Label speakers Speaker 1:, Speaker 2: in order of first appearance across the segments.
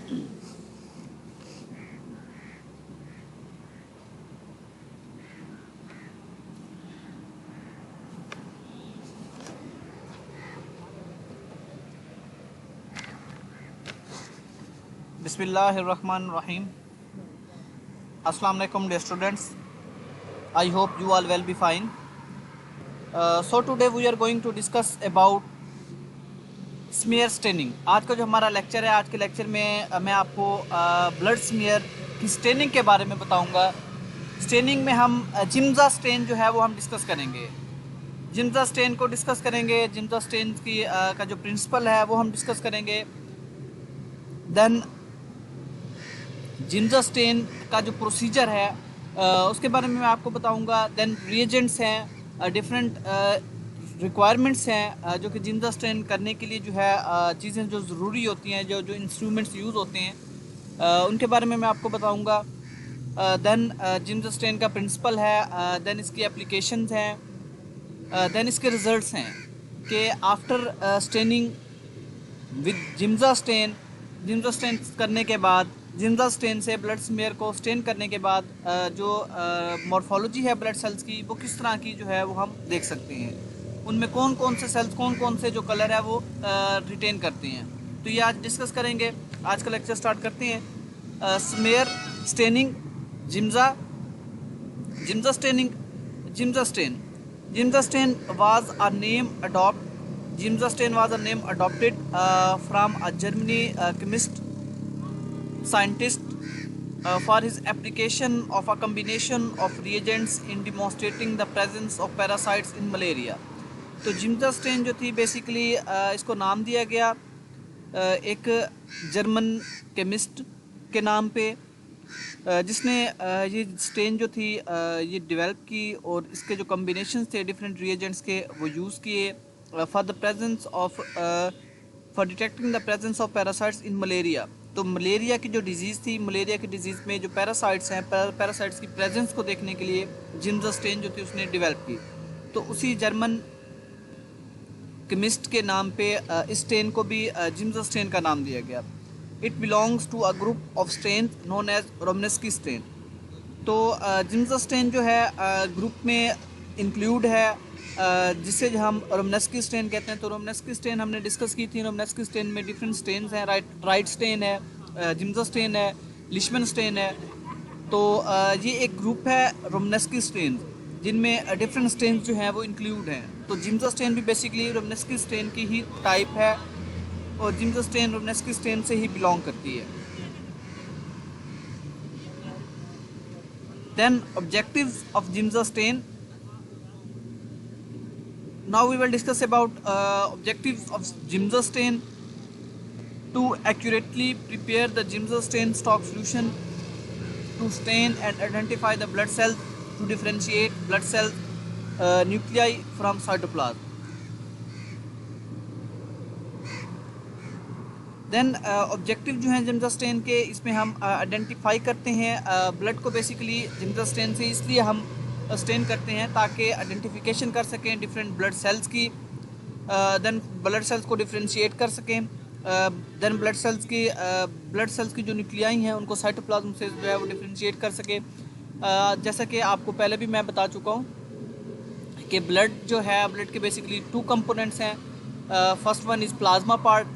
Speaker 1: Bismillahirrahmanirrahim. Assalamu alaikum dear students. I hope you all will be fine. So today we are going to discuss about smear staining. आज का जो हमारा lecture है, आज के lecture में मैं आपको ब्लड स्मीयर की स्टेनिंग के बारे में बताऊंगा। स्टेनिंग में हम जिम्जा स्टेन जो है वो हम डिस्कस करेंगे। जिम्जा स्टेन को डिस्कस करेंगे, जिम्जा स्टेन की का जो प्रिंसिपल है वो हम डिस्कस करेंगे। देन जिम्जा स्टेन का जो प्रोसीजर है उसके बारे में मैं आपको बताऊंगा। देन रिएजेंट्स हैं, डिफरेंट रिक्वायरमेंट्स हैं जो कि जिम्जा स्टेन करने के लिए जो है चीज़ें जो ज़रूरी होती हैं, जो इंस्ट्रूमेंट्स यूज़ होते हैं उनके बारे में मैं आपको बताऊंगा। देन जिम्जा स्टेन का प्रिंसिपल है, देन इसकी एप्लीकेशंस हैं, देन इसके रिज़ल्ट्स हैं कि आफ्टर स्टेनिंग विद जिम्जा स्टेन करने के बाद, जिम्जा स्टेन से ब्लड स्मीयर को स्टेन करने के बाद जो मॉर्फोलॉजी है ब्लड सेल्स की वो किस तरह की जो है वो हम देख सकते हैं। उनमें कौन कौन से सेल्स, कौन कौन से जो कलर है वो रिटेन करते हैं, तो ये आज डिस्कस करेंगे। आज का लेक्चर स्टार्ट करते हैं। Smear staining, Giemsa stain was a name adopted from a Germany chemist scientist for his application of a combination of reagents in demonstrating the presence of parasites in malaria। तो Giemsa stand जो थी basically इसको नाम दिया गया एक German chemist के नाम पे, जिसने ये स्टेन जो थी ये डेवलप की और इसके जो कम्बिनेशन थे डिफरेंट रिएजेंट्स के वो यूज़ किए for detecting the presence of parasites in malaria. तो मलेरिया की जो डिज़ीज़ थी, मलेरिया की डिज़ीज़ में जो पैरासाइट्स हैं, पैरासाइट्स की प्रेजेंस को देखने के लिए जिम्जा स्टेन जो थी उसने डेवलप की। तो उसी जर्मन केमिस्ट के नाम पे इस स्टेन को भी जिम्जा स्टेन का नाम दिया गया। It belongs to a group of stain known as Romanowsky stain. तो जिम्जा स्टेन जो है ग्रुप में इंक्लूड है जिसे हम रोमनेस्की स्टेन कहते हैं। तो रोमनेस्की स्टेन हमने डिस्कस की थी। रोमनेस्की स्टेन में डिफरेंट स्टेन्स हैं, राइट स्टेन है, जिम्जा स्टेन है, लिशमन स्टेन है। तो ये एक ग्रुप है रोमनेस्की स्टेन जिनमें डिफरेंट स्टेन्स जो हैं वो इंक्लूड हैं। तो जिम्जा स्टेन भी बेसिकली रोमनेस्की स्टेन की ही टाइप है और जिम्जा स्टेन रोमनेस्की स्टेन से ही बिलोंग करती है। Then objectives of Giemsa stain. Now we will discuss about objectives of Jimbza stain. To accurately prepare the Jimbza stain stock solution, to stain and identify the blood cells, to differentiate blood cell nuclei from cytoplasm. Then objective जो हैं जिम्जा stand के, इसमें हम identify करते हैं blood को। Basically जिम्जा stand से इसलिए हम स्टेन करते हैं ताकि आइडेंटिफिकेशन कर सकें डिफरेंट ब्लड सेल्स की, देन ब्लड सेल्स को डिफ्रेंशिएट कर सकें, देन ब्लड सेल्स की जो न्यूक्लियाई हैं उनको साइटोप्लाज्म से जो है वो डिफ्रेंशिएट कर सकें। जैसा कि आपको पहले भी मैं बता चुका हूँ कि ब्लड जो है, ब्लड के बेसिकली 2 कंपोनेंट्स हैं। First one is plasma part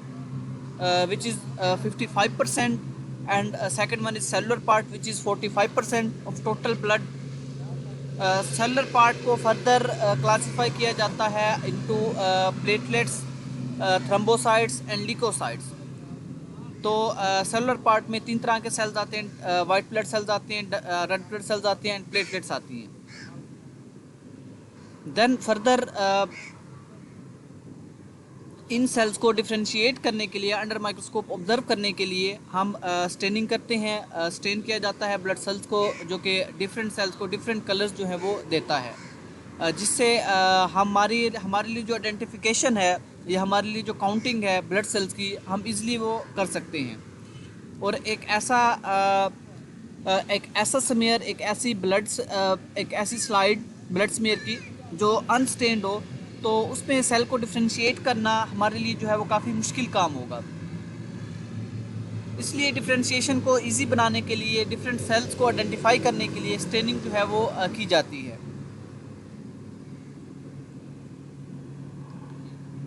Speaker 1: which is 55% and second one is cellular part which is 45% of total blood। Cellular part को फर्दर क्लासिफाई किया जाता है into platelets, thrombocytes and leukocytes. तो cellular part में 3 तरह के sales आते हैं, वाइट ब्लड सेल्स आते हैं, रेड ब्लड सेल्स आती हैं एंड प्लेटलेट्स आती हैं। देन फर्दर इन सेल्स को डिफ्रेंशिएट करने के लिए, अंडर माइक्रोस्कोप ऑब्जर्व करने के लिए हम स्टेनिंग करते हैं। स्टेन किया जाता है ब्लड सेल्स को, जो कि डिफरेंट सेल्स को डिफरेंट कलर्स जो है वो देता है, जिससे हमारे लिए जो आइडेंटिफिकेशन है या हमारे लिए जो काउंटिंग है ब्लड सेल्स की, हम इजीली वो कर सकते हैं। और एक ऐसा स्मीयर, एक ऐसी स्लाइड ब्लड स्मीयर की जो अनस्टेन्ड हो, तो उसमें सेल को डिफ्रेंशिएट करना हमारे लिए जो है वो काफ़ी मुश्किल काम होगा। इसलिए डिफ्रेंशिएशन को इजी बनाने के लिए, डिफरेंट सेल्स को आइडेंटिफाई करने के लिए स्टेनिंग जो है वो की जाती है।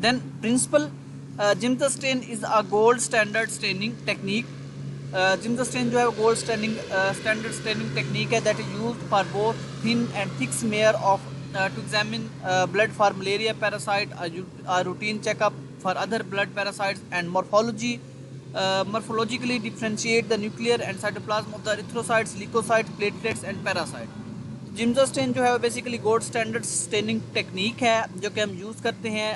Speaker 1: Then principle Giemsa stain is a gold standard staining technique. Giemsa stain जो है वो गोल्ड स्टैंडर्ड स्टेनिंग टेक्निक है that is used for both thin and thick smear of to examine blood for malaria parasite, a routine checkup for other blood parasites, and morphologically differentiate the nuclear and cytoplasm of the erythrocytes, leukocytes, platelets and parasites। Giemsa stain जो है वो basically gold standard staining technique है जो कि हम use करते हैं।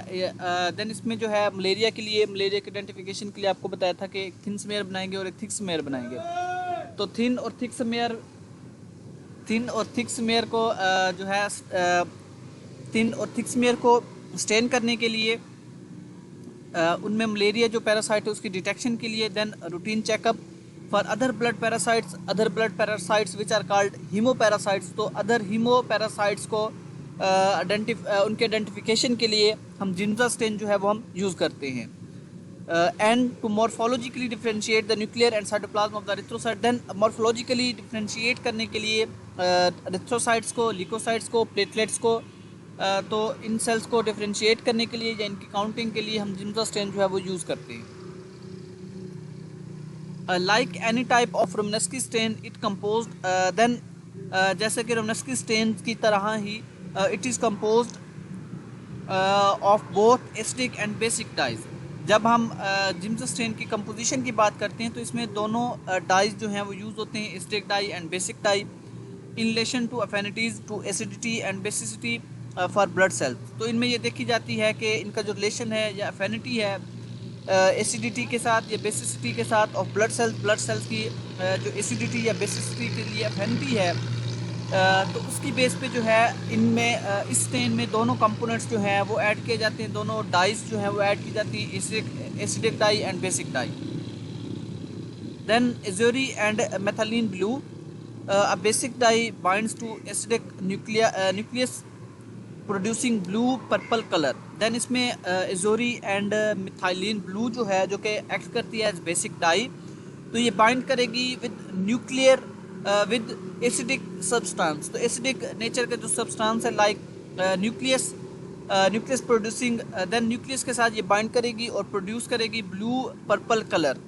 Speaker 1: Then इसमें जो है मलेरिया के लिए, मलेरिया के आइडेंटिफिकेशन के लिए आपको बताया था कि एक थिन स्मेयर बनाएंगे और एक थिक स्मेयर बनाएंगे। तो थिन और थिक स्मेयर को जो है थिन और थिक स्मेयर को स्टेन करने के लिए उनमें मलेरिया जो पैरासाइट है उसकी डिटेक्शन के लिए। Then routine checkup for other blood parasites which are called hemoparasites. तो अदर हीमोपैरासाइट्स को उनके आइडेंटिफिकेशन के लिए हम जिम्स स्टेन जो है वो हम यूज़ करते हैं। And to morphologically differentiate the nuclear and cytoplasm of the erythrocyte. Then morphologically differentiate करने के लिए एरिथ्रोसाइट्स को, ल्यूकोसाइट्स को, प्लेटलेट्स को, तो इन सेल्स को डिफ्रेंशिएट करने के लिए या इनकी काउंटिंग के लिए हम जिम्स स्टेन जो है वो यूज़ करते हैं। Like any type of Romanowsky stain it composed then जैसे कि रोमनेस्की स्टेन की तरह ही it is composed of both acidic and basic dyes. जब हम जिम्स स्टेन की कंपोजिशन की बात करते हैं तो इसमें दोनों डाइज जो हैं वो यूज़ होते हैं, acidic dye and basic dye, in relation to affinities to acidity and basicity for blood cells. तो इनमें ये देखी जाती है कि इनका जो रिलेशन है या अफिनिटी है एसिडिटी के साथ या बेसिसिटी के साथ ऑफ ब्लड सेल्स की जो एसिडिटी या बेसिसिटी के लिए अफिनिटी है, तो उसकी बेस पे जो है इनमें इस स्टेन में दोनों कंपोनेंट्स जो हैं वो ऐड किए जाते हैं, दोनों डाइज जो हैं वो ऐड की जाती हैं, acidic dye and basic dye. Then azure and methylene blue, a basic dye binds to acidic nucleus producing blue purple colour. Then इसमें एजोरी एंड मिथाइलिन ब्लू जो है जो कि एक्ट करती है एज बेसिक डाई, तो ये बाइंड करेगी with nuclear with acidic substance. तो एसिडिक नेचर का जो सब्सटेंस है like nucleus producing, then nucleus के साथ ये बाइंड करेगी और प्रोड्यूस करेगी blue purple colour.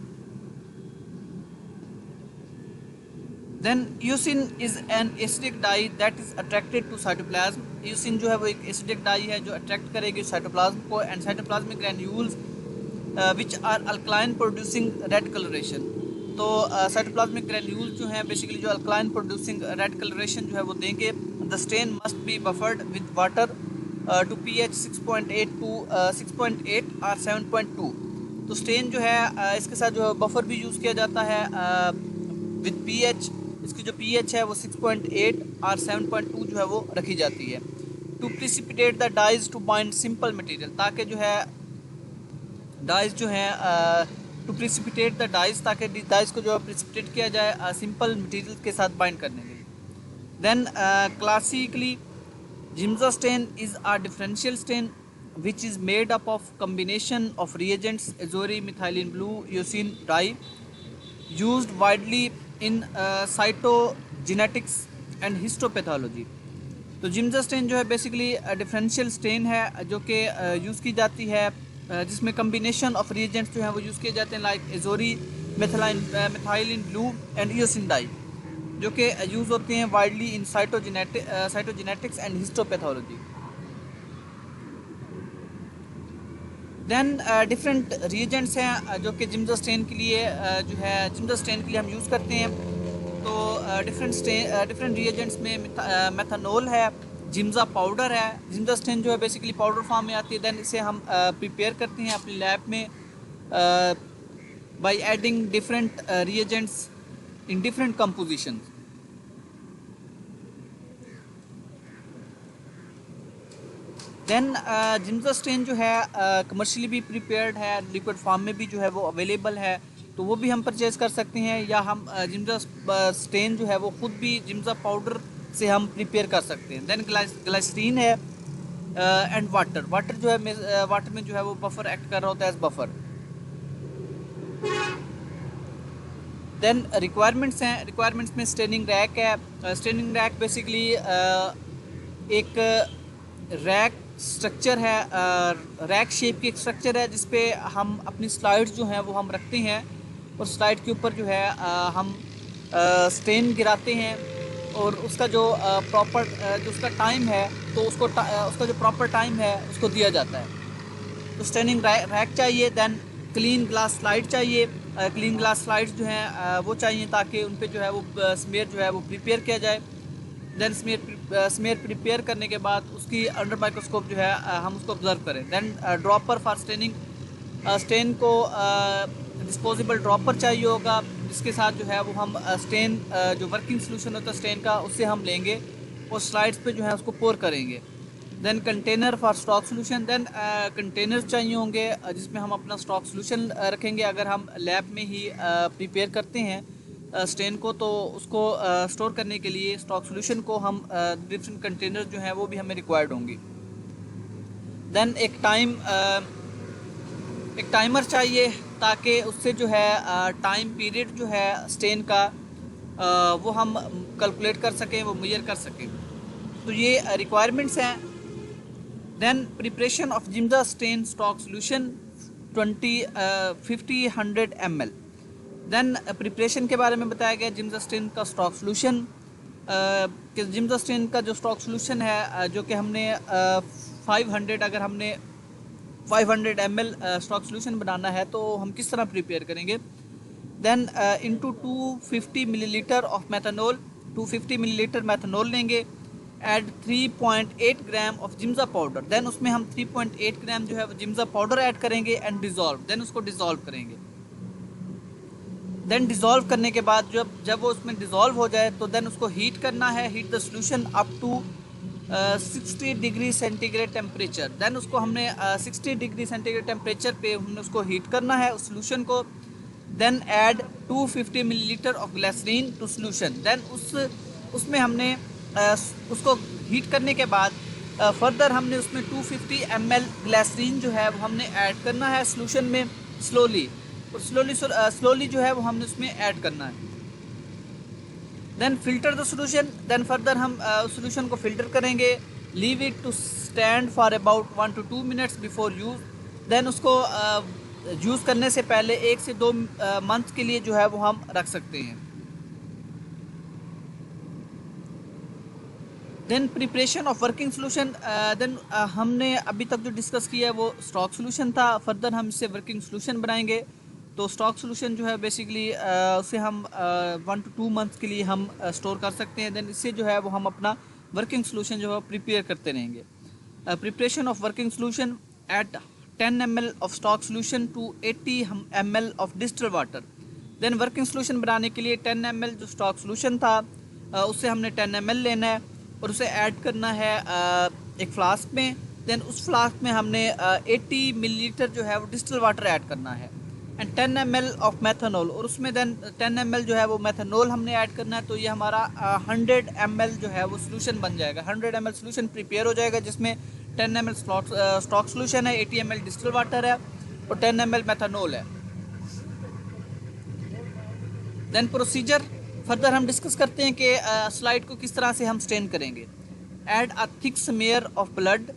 Speaker 1: Then eosin is an acidic dye that is attracted to cytoplasm. Eosin जो है वो एक एसिडिक डाई है जो अट्रैक्ट करेगी साइटोप्लाज्म को, and cytoplasmic granules which are alkaline producing red colouration. तो साइटोप्लाज्मिक ग्रैन्यूल्स जो हैं बेसिकली जो अल्कलाइन प्रोड्यूसिंग रेड कलरेशन जो है वो देंगे। The stain must be buffered with water to pH 6.8 to 6.8 और 7.2। तो स्टेन जो है इसके साथ जो है बफर भी यूज़ किया जाता है विद pH, इसकी जो pH है वो 6.8 और 7.2 जो है वो रखी जाती है। To precipitate the dyes to bind simple material, ताकि जो है डाइज जो है टू प्रिसिपिटेट द डाइज, ताकि डाइज को जो है प्रिसिपिटेट किया जाए सिंपल मटेरियल के साथ बाइंड करने के लिए। Then classically Giemsa stain is a differential stain which is made up of combination of reagents azori, methylene blue, usine dye used widely in cytogenetics and histopathology। तो gyms stain जो है basically differential stand है जो कि use की जाती है जिसमें कम्बिनेशन ऑफ रिएजेंट्स जो हैं वो यूज़ किए जाते हैं like azure, methylene blue and eosin dye, जो कि यूज़ होते हैं widely in cytogenetics and histopathology. Then different reagents हैं जो कि जिम्स स्टेन के लिए जो है जिम्स स्टेन के लिए हम यूज़ करते हैं। तो डिफरेंट रिएजेंट्स में मेथनॉल है, जिम्सा पाउडर है। जिम्स स्टेन जो है बेसिकली पाउडर फॉर्म में आती है। देन इसे हम प्रिपेयर करते हैं अपनी लैब में by adding different reagents in different compositions. Then Giemsa stain जो है कमर्शियली भी प्रिपेयर्ड है, लिक्विड फॉर्म में भी जो है वो अवेलेबल है, तो वो भी हम परचेज़ कर सकते हैं, या हम जिम्स स्टेन जो है वो ख़ुद भी जिम्सा पाउडर से हम प्रिपेयर कर सकते हैं। देन ग्लाइसरीन है एंड वाटर जो है वाटर में जो है वो बफर एक्ट कर रहा होता है एज बफर। देन रिक्वायरमेंट्स हैं, रिक्वायरमेंट्स में स्टेनिंग रैक है। स्टेनिंग रैक बेसिकली एक रैक स्ट्रक्चर है, रैक शेप की एक स्ट्रक्चर है जिस पे हम अपनी स्लाइड्स जो हैं वो हम रखते हैं और स्लाइड के ऊपर जो है हम स्टेन गिराते हैं और उसका जो प्रॉपर जो उसका टाइम है तो उसका जो प्रॉपर टाइम है उसको दिया जाता है। तो स्टेनिंग रैक चाहिए। देन क्लीन ग्लास स्लाइड चाहिए। क्लीन ग्लास स्लाइड्स जो हैं वो चाहिए ताकि उन पे जो है वो स्मेयर जो है वो प्रिपेयर किया जाए। देन स्मेयर प्रिपेयर करने के बाद उसकी अंडर माइक्रोस्कोप जो है हम उसको ऑब्जर्व करें। Then dropper for staining, stain को डिस्पोजेबल ड्रॉपर चाहिए होगा जिसके साथ जो है वो हम स्टेन जो वर्किंग सोल्यूशन होता है स्टेन का उससे हम लेंगे और स्लाइड्स पे जो है उसको पोर करेंगे। Then container for stock solution, then containers चाहिए होंगे जिसमें हम अपना स्टॉक सोल्यूशन रखेंगे। अगर हम लैब में ही प्रिपेयर करते हैं स्टेन को तो उसको स्टोर करने के लिए स्टॉक सोल्यूशन को हम डिफरेंट कंटेनर जो हैं वो भी हमें रिक्वायर्ड होंगी। देन एक टाइमर चाहिए ताकि उससे जो है टाइम पीरियड जो है स्टेन का वो हम कैलकुलेट कर सकें, वो मेजर कर सकें। तो ये रिक्वायरमेंट्स हैं। Then preparation of Giemsa stain stock solution 50-100 ml। Then preparation के बारे में बताया गया जिम्जा स्टेन का स्टॉक सोल्यूशन, कि जिम्जा स्टेन का जो स्टॉक सोल्यूशन है जो कि हमने 500 अगर हमने 500 ml स्टॉक सोल्यूशन बनाना है तो हम किस तरह प्रिपेयर करेंगे। Then into 250 millilitre of methanol, 250 millilitre methanol लेंगे। Add 3.8 gram of Giemsa powder, then उसमें हम 3.8 ग्राम जो है वो जिम्जा पाउडर ऐड करेंगे एंड डिज़ोल्व, देन उसको डिज़ोल्व करेंगे। देन डिज़ोल्व करने के बाद जब वो उसमें डिज़ोल्व हो जाए तो देन उसको हीट करना है। Heat the solution up to 60 degree centigrade temperature, then उसको हमने 60 डिग्री सेंटीग्रेड टेम्परेचर पे हमने उसको हीट करना है उस सोल्यूशन को। Then add 250 millilitre of glycerine to solution, then उसमें हमने उसको हीट करने के बाद फर्दर हमने उसमें 250 ml ग्लिसरीन जो है वो हमने ऐड करना है सोल्यूशन में स्लोली, और स्लोली जो है वो हमने उसमें ऐड करना है। Then filter the solution, then further हम सोल्यूशन को फिल्टर करेंगे। Leave it to stand for about 1 to 2 minutes before use, then उसको यूज़ करने से पहले 1 से 2 मंथ के लिए जो है वो हम रख सकते हैं। Then preparation of working solution, then हमने अभी तक जो डिस्कस किया है वो स्टॉक सोल्यूशन था। फर्दर हम इससे वर्किंग सोल्यूशन बनाएंगे। तो स्टॉक सोल्यूशन जो है बेसिकली उसे हम 1 to 2 मंथ्स के लिए हम स्टोर कर सकते हैं। देन इससे जो है वो हम अपना वर्किंग सोल्यूशन जो है प्रिपेयर करते रहेंगे। Preparation of working solution, add 10 ml of stock solution to 80 ml of distilled water. Then working solution बनाने के लिए 10 ml जो स्टॉक सोल्यूशन था उससे हमने 10 ml लेना है और उसे ऐड करना है एक फ्लास्क में। देन उस फ्लास्क में हमने 80 मिलीलीटर जो है वो डिस्टिल्ड वाटर ऐड करना है एंड 10 ml ऑफ मैथनॉल, और उसमें देन 10 ml जो है वो मैथनॉल हमने ऐड करना है। तो ये हमारा 100 ml जो है वो सोल्यूशन बन जाएगा। 100 ml सोल्यूशन प्रिपेयर हो जाएगा जिसमें 10 ml स्टॉक सोल्यूशन है, 80 ml डिस्टिल्ड वाटर है और 10 ml मैथनॉल है। देन प्रोसीजर फर्दर हम डिस्कस करते हैं कि स्लाइड को किस तरह से हम स्टेन करेंगे। Add a thick smear of blood,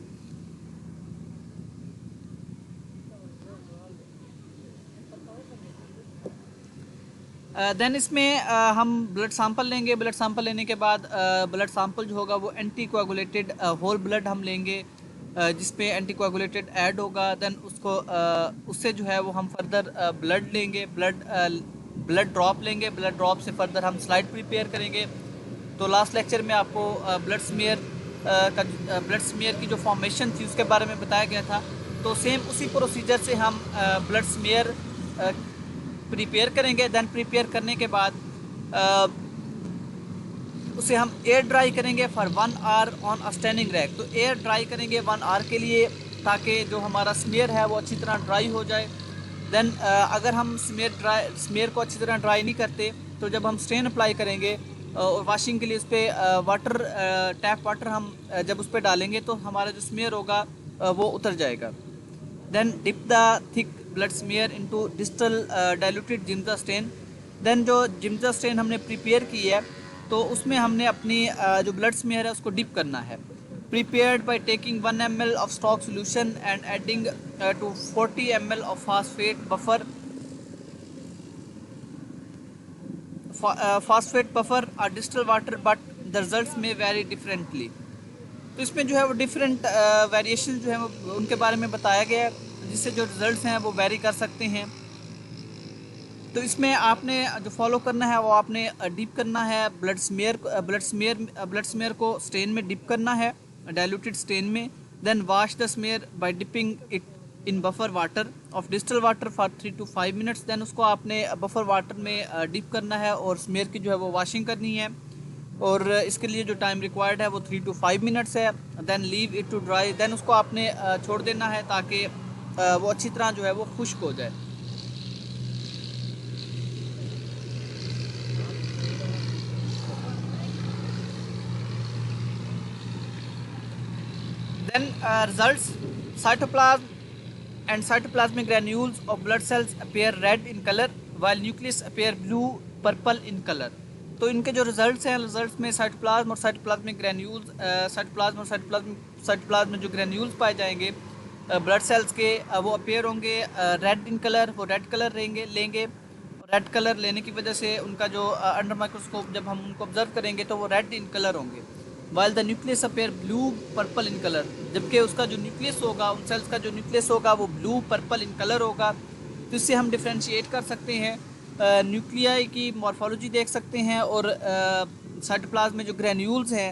Speaker 1: then इसमें हम ब्लड सैंपल लेंगे। ब्लड सैंपल लेने के बाद ब्लड सैंपल जो होगा वो एंटी कोआगुलेटेड होल ब्लड हम लेंगे जिसपे एंटी कोआगुलेटेड ऐड होगा। देन उसको उससे जो है वो हम फर्दर ब्लड लेंगे, ब्लड ड्रॉप लेंगे। ब्लड ड्रॉप से फर्दर हम स्लाइड प्रिपेयर करेंगे। तो लास्ट लेक्चर में आपको ब्लड स्मेयर की जो फॉर्मेशन थी उसके बारे में बताया गया था। तो सेम उसी प्रोसीजर से हम ब्लड स्मेयर प्रिपेयर करेंगे। देन प्रिपेयर करने के बाद उसे हम एयर ड्राई करेंगे for 1 hour on a standing rack. तो एयर ड्राई करेंगे 1 आवर के लिए ताकि जो हमारा स्मेयर है वो अच्छी तरह ड्राई हो जाए। देन अगर हम स्मेयर को अच्छी तरह ड्राई नहीं करते तो जब हम स्टेन अप्लाई करेंगे और वॉशिंग के लिए उस पर टैप वाटर हम जब उस पर डालेंगे तो हमारा जो स्मेयर होगा वो उतर जाएगा। Then dip the thick blood smear into distal diluted Giemsa stain, then जो जिम्जा स्टेन हमने प्रिपेयर की है तो उसमें हमने अपनी जो ब्लड स्मेयर है उसको डिप करना है। Prepared by taking 1 ml of stock solution and adding to 40 ml of phosphate buffer or distilled water, but the results may vary differently। तो इसमें जो है वो डिफरेंट वेरिएशन जो है वो उनके बारे में बताया गया है, जिससे जो रिजल्ट्स हैं वो वेरी कर सकते हैं। तो इसमें आपने जो फॉलो करना है वो आपने डिप करना है ब्लड स्मेयर को स्टेन में डिप करना है, डाइल्यूटेड स्टेन में। Then wash the smear by dipping it in buffer water of distil water for 3 to 5 minutes. Then उसको आपने बफर वाटर में डिप करना है और स्मेयर की जो है वो वॉशिंग करनी है, और इसके लिए जो टाइम रिक्वायर्ड है वो 3 to 5 मिनट्स है। Then leave it to dry, then उसको आपने छोड़ देना है ताकि वो अच्छी तरह जो है वो खुश्क हो जाए। Then results: cytoplasm and cytoplasmic granules of blood cells appear red in color while nucleus appear blue purple in color। तो इनके जो रिजल्ट्स हैं, रिजल्ट्स में साइटोप्लाज्म और साइटोप्लाज्मिक ग्रैन्यूल्स, साइटोप्लाज्म में जो ग्रैन्यूल्स पाए जाएंगे ब्लड सेल्स के वो अपेयर होंगे रेड इन कलर, वो रेड कलर लेंगे। रेड कलर लेने की वजह से उनका जो अंडर माइक्रोस्कोप जब हम उनको ऑब्जर्व करेंगे तो वो रेड इन कलर होंगे। While the nucleus appear blue purple in colour, जबकि उसका जो न्यूक्लियस होगा, उन सेल्स का जो न्यूक्लियस होगा वो ब्लू पर्पल इन कलर होगा। तो इससे हम डिफ्रेंशिएट कर सकते हैं, न्यूक्लियाई की मॉर्फोलॉजी देख सकते हैं, और साइटोप्लाज्म में जो ग्रैन्यूल्स हैं,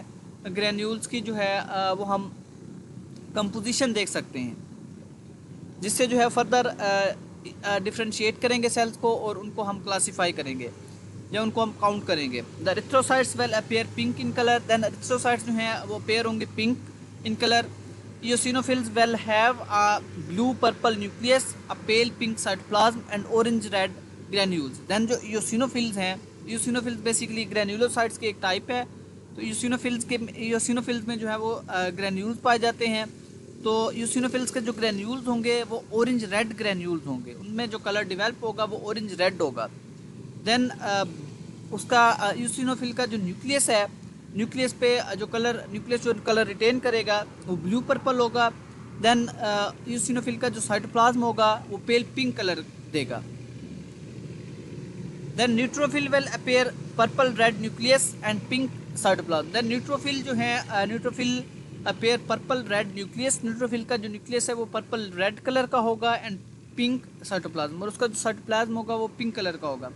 Speaker 1: ग्रैन्यूल्स की जो है वो हम कंपोजिशन देख सकते हैं, जिससे जो है फर्दर डिफ्रेंशिएट करेंगे सेल्स को और उनको हम क्लासीफाई करेंगे या उनको हम काउंट करेंगे। The erythrocytes will appear pink in colour, then erythrocytes जो हैं वो अपेयर होंगे pink in colour. Eosinophils will have a blue purple nucleus, a pale pink cytoplasm and orange red granules. Then जो इयोसिनोफिल्स हैं, इयोसिनोफिल्स basically granulocytes की एक type है। तो इयोसिनोफिल्स में जो है वो ग्रैन्यूल्स पाए जाते हैं। तो यूसिनोफिल्स के जो ग्रैन्यूल्स होंगे वो ऑरेंज रेड ग्रैन्यूल्स होंगे, उनमें जो कलर डेवलप होगा वो ऑरेंज रेड होगा। देन उसका यूसिनोफिल का जो न्यूक्लियस है, न्यूक्लियस पे जो कलर रिटेन करेगा वो ब्लू पर्पल होगा। देन यूसिनोफिल का जो साइटोप्लाज्म होगा वो पेल पिंक कलर देगा। Then neutrophil will appear purple red nucleus and pink cytoplasm. Then neutrophil जो है, neutrophil appear purple red nucleus, neutrophil का जो न्यूक्लियस है वो पर्पल रेड कलर का होगा एंड पिंक साइटोप्लाज्म, और उसका जो साइटोप्लाज्म होगा वो पिंक कलर का होगा।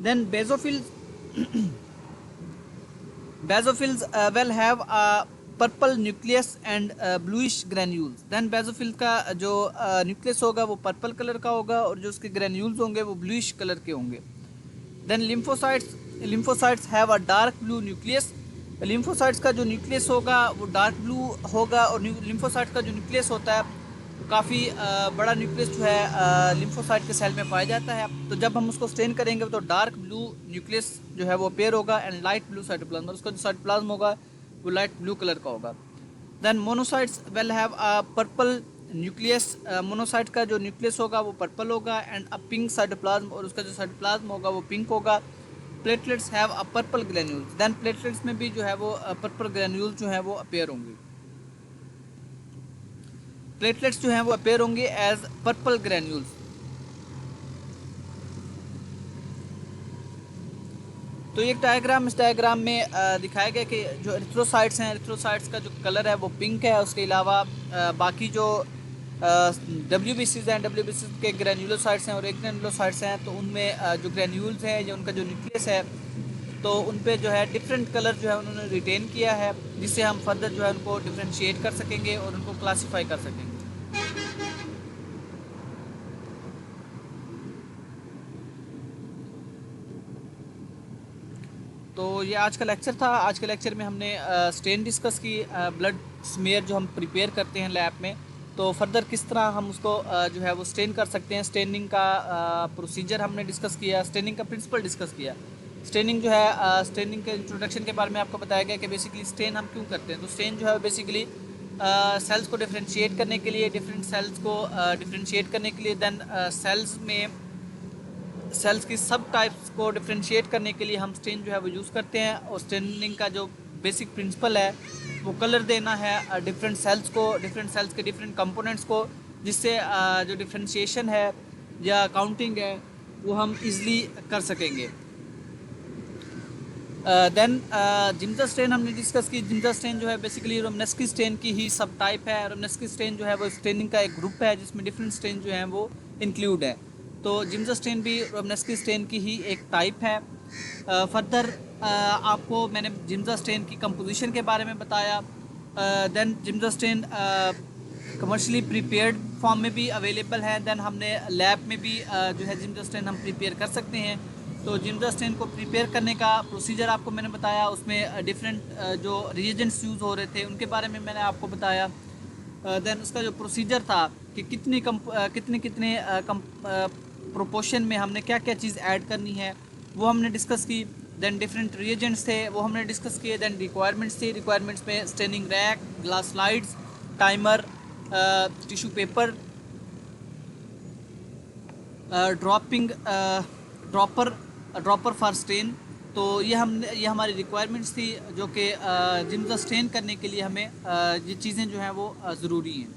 Speaker 1: Then basophils will have a purple nucleus and bluish granules। Then basophil का जो न्यूक्लियस होगा वो पर्पल कलर का होगा और जो उसके ग्रैन्यूल्स होंगे वो ब्लूइश कलर के होंगे। Then lymphocytes have a dark blue nucleus, lymphocytes का जो न्यूक्लियस होगा वो डार्क ब्लू होगा, और लिम्फोसाइट्स का जो न्यूक्लियस होता है काफ़ी बड़ा न्यूक्लियस जो है लिम्फोसाइट के सेल में पाया जाता है। तो जब हम उसको स्टेन करेंगे तो डार्क ब्लू न्यूक्लियस जो है वो अपेयर होगा एंड लाइट ब्लू साइटोप्लाज्म, और उसका जो साइटोप्लाज्म होगा वो लाइट ब्लू कलर का होगा। Then monocytes will have a purple nucleus, monocyte का जो न्यूक्लियस होगा वो पर्पल होगा एंड अ पिंक साइटोप्लाज्म, और उसका जो साइटोप्लाज्म होगा वो पिंक होगा। Platelets have a purple granules, then platelets में भी जो है वो पर्पल ग्रैन्यूल्स जो है वो अपेयर होंगे। प्लेटलेट्स जो हैं वो अपेयर होंगे एज पर्पल ग्रैन्यूल्स। तो एक डायग्राम, इस डायग्राम में दिखाया गया कि जो एरिथ्रोसाइट्स हैं, एरिथ्रोसाइट्स का जो कलर है वो पिंक है। उसके अलावा बाकी जो WBCs हैं, WBCs के ग्रैन्युलोसाइट्स हैं और एक ग्रैन्युलोसाइट्स हैं, तो उनमें जो ग्रैन्यूल्स हैं या उनका जो न्यूक्लियस है तो उन पे जो है डिफरेंट कलर जो है उन्होंने रिटेन किया है, जिससे हम फर्दर जो है उनको डिफ्रेंशिएट कर सकेंगे और उनको क्लासीफाई कर सकेंगे। तो ये आज का लेक्चर था। आज के लेक्चर में हमने स्टेन डिस्कस की, ब्लड स्मेयर जो हम प्रिपेयर करते हैं लैब में, तो फर्दर किस तरह हम उसको जो है वो स्टेन कर सकते हैं। स्टेनिंग का प्रोसीजर हमने डिस्कस किया, स्टेनिंग का प्रिंसिपल डिस्कस किया। स्टेनिंग जो है, स्टेनिंग के इंट्रोडक्शन के बारे में आपको बताया गया कि बेसिकली स्टेन हम क्यों करते हैं। तो स्टेन जो है बेसिकली सेल्स को डिफ्रेंशिएट करने के लिए, डिफरेंट सेल्स को डिफ्रेंशिएट करने के लिए, देन सेल्स में सेल्स की सब टाइप्स को डिफ्रेंशिएट करने के लिए हम स्टेन जो है वो यूज़ करते हैं। और स्टेनिंग का जो बेसिक प्रिंसिपल है वो कलर देना है डिफरेंट सेल्स को, डिफरेंट सेल्स के डिफरेंट कंपोनेंट्स को, जिससे जो डिफ्रेंशिएशन है या काउंटिंग है वो हम इजीली कर सकेंगे। देन जिम्जा स्टेन हमने डिस्कस की। जिम्जा स्टेन जो है बेसिकली रोमनेस्की स्टेन की ही सब टाइप है। रोमनेस्की स्टेन जो है वो स्टेनिंग का एक ग्रुप है जिसमें डिफरेंट स्टेन जो हैं वो इंक्लूड है। तो जिम्जा स्टेन भी रोमनेस्की स्टेन की ही एक टाइप है। फर्दर आपको मैंने जिम्जा स्टेन की कंपोजिशन के बारे में बताया। Then Giemsa stain commercially prepared form में भी अवेलेबल है। देन हमने लैब में भी जो है जिम्जा स्टेन हम प्रिपेयर कर सकते हैं। तो जिम्जा स्टेन को प्रिपेयर करने का प्रोसीजर आपको मैंने बताया। उसमें डिफरेंट जो रिएजेंट्स यूज़ हो रहे थे उनके बारे में मैंने आपको बताया। देन उसका जो प्रोसीजर था कि कितने प्रोपोर्शन में हमने क्या क्या चीज़ ऐड करनी है वो हमने डिस्कस की। देन डिफरेंट रिएजेंट्स थे वो हमने डिस्कस किए। देन रिक्वायरमेंट्स थी, रिक्वायरमेंट्स में staining rack, glass slides, timer, tissue paper, dropper for stain. तो ये हमारी रिक्वायरमेंट्स थी जो कि जिम्जा स्टेन करने के लिए हमें ये चीज़ें जो हैं वो ज़रूरी हैं।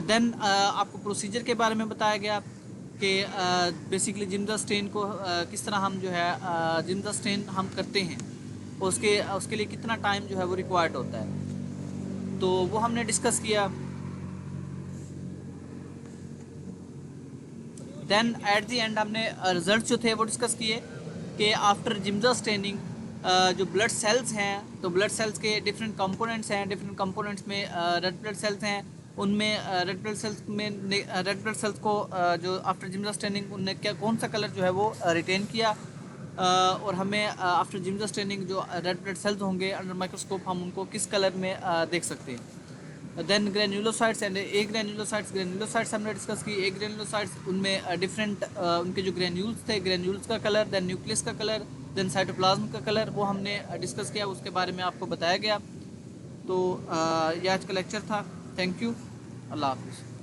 Speaker 1: देन आपको प्रोसीजर के बारे में बताया गया कि बेसिकली जिम्जा स्टेन को किस तरह हम जो है जिम्जा स्टेन हम करते हैं, उसके लिए कितना टाइम जो है वो रिक्वायर्ड होता है, तो वो हमने डिस्कस किया। देन एट दी एंड हमने रिजल्ट जो थे वो डिस्कस किए कि आफ्टर जिम्जा स्टेनिंग जो ब्लड सेल्स हैं, तो ब्लड सेल्स के डिफरेंट कंपोनेंट्स हैं। डिफरेंट कंपोनेंट्स में रेड ब्लड सेल्स हैं, उनमें रेड ब्लड सेल्स को जो आफ्टर जिम्जा स्टेनिंग उनने कौन सा कलर जो है वो रिटेन किया। और हमें आफ्टर जिम्जा स्टेनिंग जो रेड ब्लड सेल्स होंगे अंडर माइक्रोस्कोप हम उनको किस कलर में देख सकते हैं। Then granulocytes and A granulocytes हमने डिस्कस की। ए ग्रेन्युलोसाइट्स उनमें डिफरेंट उनके जो ग्रेन्यूल्स थे, ग्रेन्यूल्स का कलर, देन न्यूक्लियस का कलर, देन साइटोप्लाज्म का कलर, वो हमने डिस्कस किया, उसके बारे में आपको बताया गया। तो ये आज का लेक्चर था। थैंक यू, अल्लाह हाफिज़।